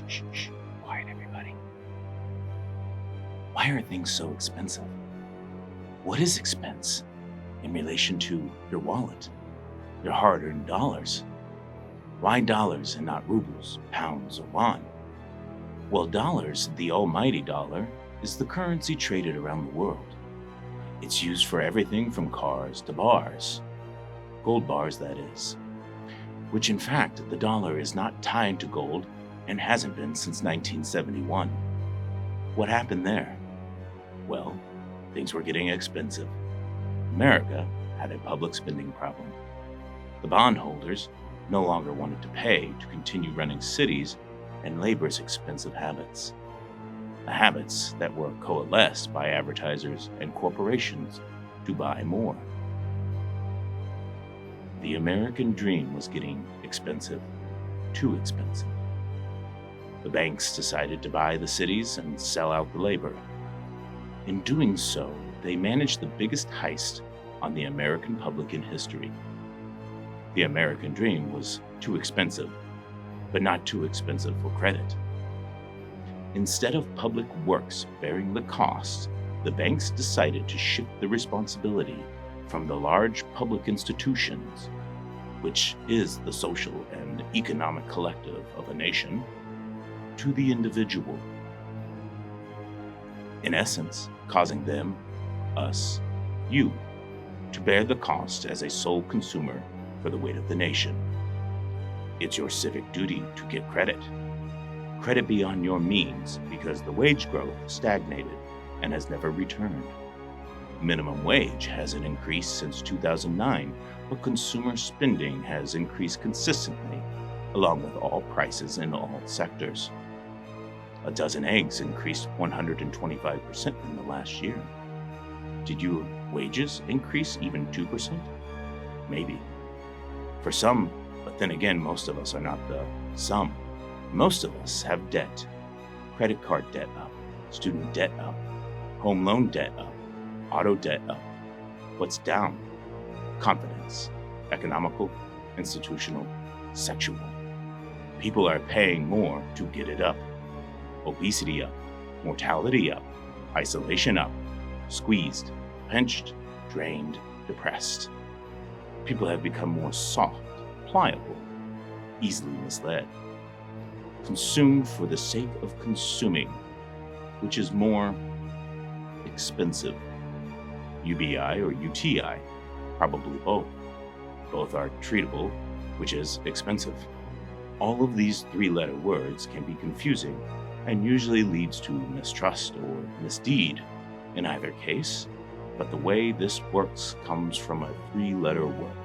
Shh, shh. Quiet, everybody. Why are things so expensive? What is expense in relation to your wallet, your hard-earned dollars? Why dollars and not rubles, pounds, or won? Well, dollars, the almighty dollar, is the currency traded around the world. It's used for everything from cars to bars. Gold bars, that is. Which in fact, the dollar is not tied to gold and hasn't been since 1971. What happened there? Well, things were getting expensive. America had a public spending problem. The bondholders no longer wanted to pay to continue running cities and labor's expensive habits. The habits that were coalesced by advertisers and corporations to buy more. The American dream was getting expensive, too expensive. The banks decided to buy the cities and sell out the labor. In doing so, they managed the biggest heist on the American public in history. The American dream was too expensive, but not too expensive for credit. Instead of public works bearing the cost, the banks decided to shift the responsibility from the large public institutions, which is the social and economic collective of a nation, to the individual. In essence, causing them, us, you, to bear the cost as a sole consumer for the weight of the nation. It's your civic duty to get credit. Credit beyond your means because the wage growth stagnated and has never returned. Minimum wage hasn't increased since 2009, but consumer spending has increased consistently, along with all prices in all sectors. A dozen eggs increased 125% in the last year. Did your wages increase even 2%? Maybe. For some, but then again, most of us are not the some. Most of us have debt. Credit card debt up, student debt up, home loan debt up, auto debt up. What's down? Confidence, economical, institutional, sexual. People are paying more to get it up. Obesity up, mortality up, isolation up, squeezed, pinched, drained, depressed. People have become more soft, pliable, easily misled. Consumed for the sake of consuming, which is more expensive. UBI or UTI, probably both. Both are treatable, which is expensive. All of these three-letter words can be confusing and usually leads to mistrust or misdeed in either case, but the way this works comes from a three-letter word.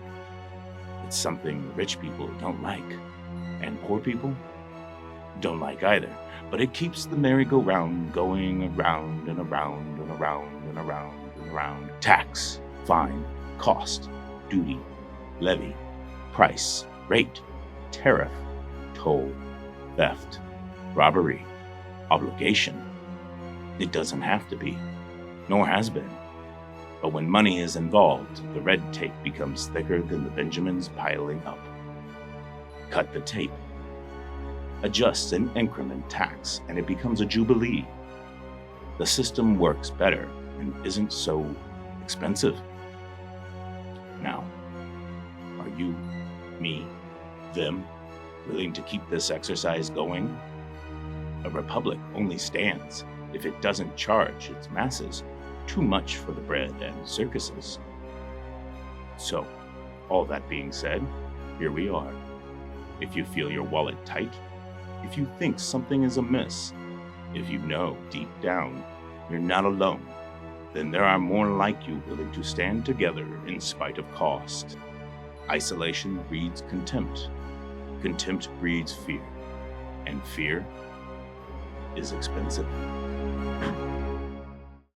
It's something rich people don't like, and poor people don't like either, but it keeps the merry-go-round going around and around and around and around and around. Tax, fine, cost, duty, levy, price, rate, tariff, toll, theft, robbery, obligation. It doesn't have to be, nor has been. But when money is involved, the red tape becomes thicker than the Benjamins piling up. Cut the tape. Adjust an increment tax, and it becomes a jubilee. The system works better and isn't so expensive. Now, are you, me, them, willing to keep this exercise going? A republic only stands if it doesn't charge its masses too much for the bread and circuses. So, all that being said, here we are. If you feel your wallet tight, if you think something is amiss, if you know deep down you're not alone, then there are more like you willing to stand together in spite of cost. Isolation breeds contempt. Contempt breeds fear. And fear is expensive.